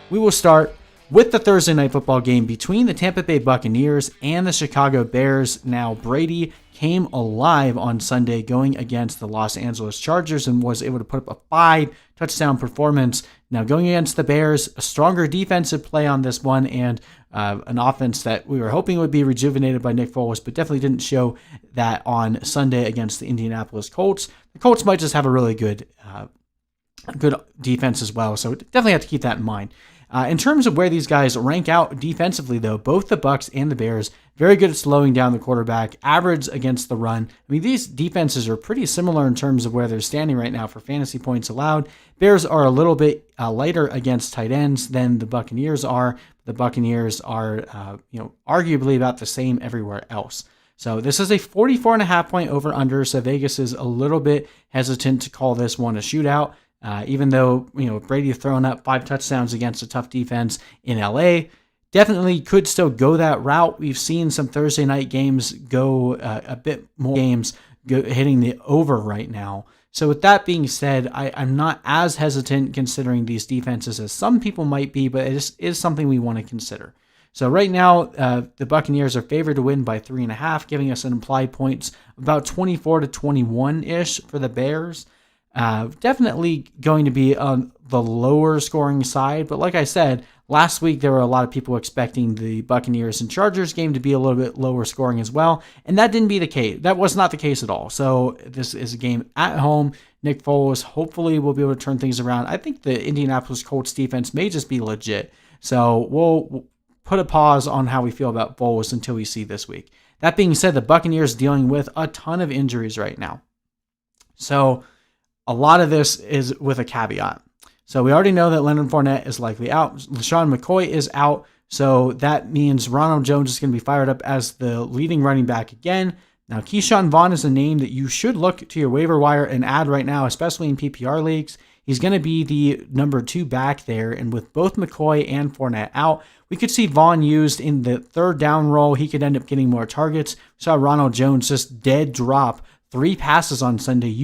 We will start with the Thursday night football game between the Tampa Bay Buccaneers and the Chicago Bears. Now, Brady came alive on Sunday going against the Los Angeles Chargers and was able to put up a 5-touchdown performance. Now, going against the Bears, a stronger defensive play on this one and an offense that we were hoping would be rejuvenated by Nick Foles, but definitely didn't show that on Sunday against the Indianapolis Colts. The Colts might just have a really good defense as well, so definitely have to keep that in mind. In terms of where these guys rank out defensively, though, both the Bucs and the Bears, very good at slowing down the quarterback, average against the run. I mean, these defenses are pretty similar in terms of where they're standing right now for fantasy points allowed. Bears are a little bit lighter against tight ends than the Buccaneers are. The Buccaneers are, arguably about the same everywhere else. So this is a 44.5 point over-under, so Vegas is a little bit hesitant to call this one a shootout. Even though, Brady throwing up 5 touchdowns against a tough defense in LA, definitely could still go that route. We've seen some Thursday night games go a bit more games hitting the over right now. So with that being said, I'm not as hesitant considering these defenses as some people might be, but it is something we want to consider. So right now, the Buccaneers are favored to win by 3.5, giving us an implied points about 24 to 21-ish for the Bears. Definitely going to be on the lower scoring side, but like I said, last week there were a lot of people expecting the Buccaneers and Chargers game to be a little bit lower scoring as well, and that didn't be the case. That was not the case at all. So this is a game at home. Nick Foles hopefully will be able to turn things around. I think the Indianapolis Colts defense may just be legit. So we'll put a pause on how we feel about Foles until we see this week. That being said, the Buccaneers dealing with a ton of injuries right now. So a lot of this is with a caveat. So we already know that Leonard Fournette is likely out. LaShawn McCoy is out. So that means Ronald Jones is going to be fired up as the leading running back again. Now, Keyshawn Vaughn is a name that you should look to your waiver wire and add right now, especially in PPR leagues. He's going to be the number 2 back there. And with both McCoy and Fournette out, we could see Vaughn used in the third down role. He could end up getting more targets. We saw Ronald Jones just dead drop 3 passes on Sunday.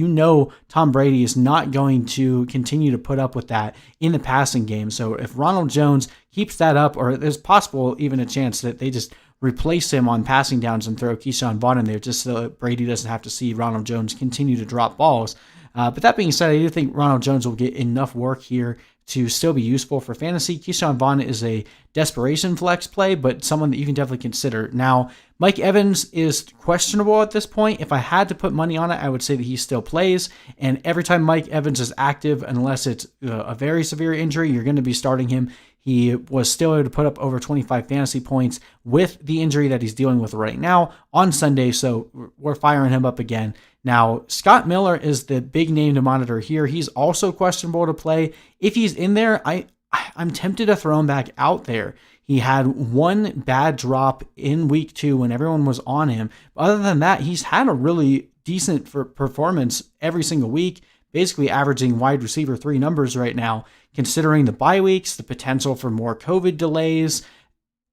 Tom Brady is not going to continue to put up with that in the passing game. So if Ronald Jones keeps that up, or there's possible even a chance that they just replace him on passing downs and throw Keyshawn Vaughn in there just so that Brady doesn't have to see Ronald Jones continue to drop balls. But that being said, I do think Ronald Jones will get enough work here to still be useful for fantasy. Keyshawn Vaughn is a desperation flex play, but someone that you can definitely consider. Now, Mike Evans is questionable at this point. If I had to put money on it, I would say that he still plays. And every time Mike Evans is active, unless it's a very severe injury, you're going to be starting him. He was still able to put up over 25 fantasy points with the injury that he's dealing with right now on Sunday, so we're firing him up again. Now, Scott Miller is the big name to monitor here. He's also questionable to play. If he's in there, I'm tempted to throw him back out there. He had one bad drop in week 2 when everyone was on him. But other than that, he's had a really decent performance every single week, basically averaging wide receiver 3 numbers right now, considering the bye weeks, the potential for more COVID delays.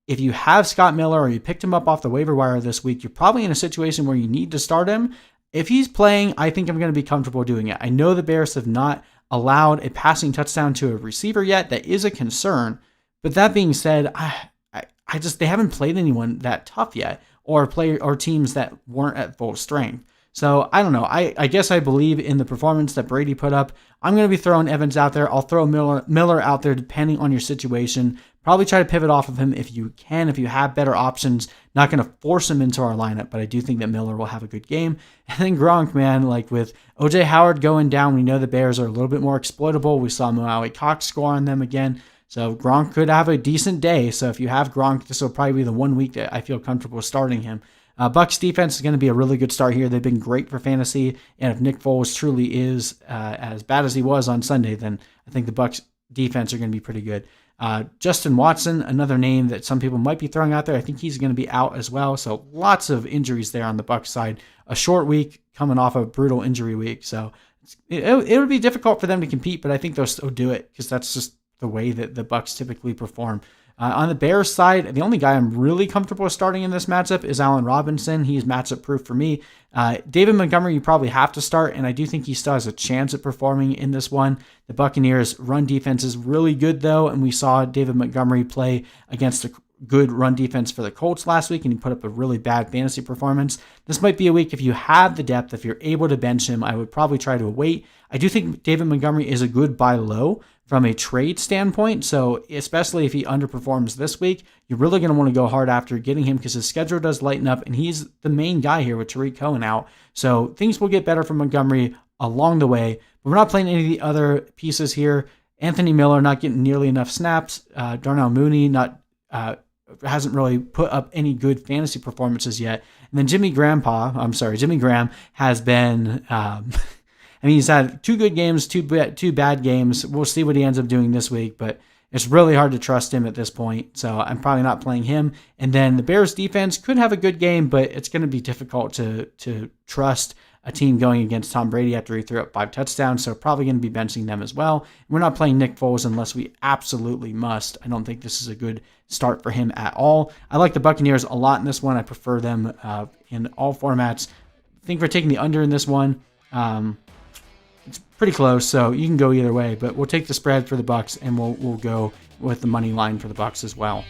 If you have Scott Miller or you picked him up off the waiver wire this week, you're probably in a situation where you need to start him. If he's playing, I think I'm going to be comfortable doing it. I know the Bears have not allowed a passing touchdown to a receiver yet. That is a concern. But that being said, they haven't played anyone that tough yet, or teams that weren't at full strength. So I don't know. I guess I believe in the performance that Brady put up. I'm going to be throwing Evans out there. I'll throw Miller out there depending on your situation. Probably try to pivot off of him if you can, if you have better options. Not going to force him into our lineup, but I do think that Miller will have a good game. And then Gronk, man, like with O.J. Howard going down, we know the Bears are a little bit more exploitable. We saw Maui Cox score on them again. So Gronk could have a decent day. So if you have Gronk, this will probably be the one week that I feel comfortable starting him. Bucs defense is going to be a really good start here. They've been great for fantasy. And if Nick Foles truly is as bad as he was on Sunday, then I think the Bucs defense are going to be pretty good. Justin Watson, another name that some people might be throwing out there. I think he's going to be out as well. So lots of injuries there on the Bucs side. A short week coming off a brutal injury week. So it would be difficult for them to compete, but I think they'll still do it because that's just the way that the Bucs typically perform. On the Bears side, the only guy I'm really comfortable starting in this matchup is Allen Robinson. He's matchup proof for me. David Montgomery, you probably have to start, and I do think he still has a chance at performing in this one. The Buccaneers' run defense is really good, though, and we saw David Montgomery play against a good run defense for the Colts last week, and he put up a really bad fantasy performance. This might be a week if you have the depth, if you're able to bench him, I would probably try to wait. I do think David Montgomery is a good buy low from a trade standpoint, so especially if he underperforms this week, you're really going to want to go hard after getting him because his schedule does lighten up, and he's the main guy here with Tariq Cohen out. So things will get better for Montgomery along the way, but we're not playing any of the other pieces here. Anthony Miller not getting nearly enough snaps. Darnell Mooney hasn't really put up any good fantasy performances yet. And then Jimmy Graham has been, he's had 2 good games, two bad games. We'll see what he ends up doing this week, but it's really hard to trust him at this point. So I'm probably not playing him. And then the Bears defense could have a good game, but it's going to be difficult to trust a team going against Tom Brady after he threw up 5 touchdowns, so probably going to be benching them as well. We're not playing Nick Foles unless we absolutely must. I don't think this is a good start for him at all. I like the Buccaneers a lot in this one. I prefer them in all formats. I think we're taking the under in this one. It's pretty close, so you can go either way, but we'll take the spread for the Bucs, and we'll go with the money line for the Bucs as well.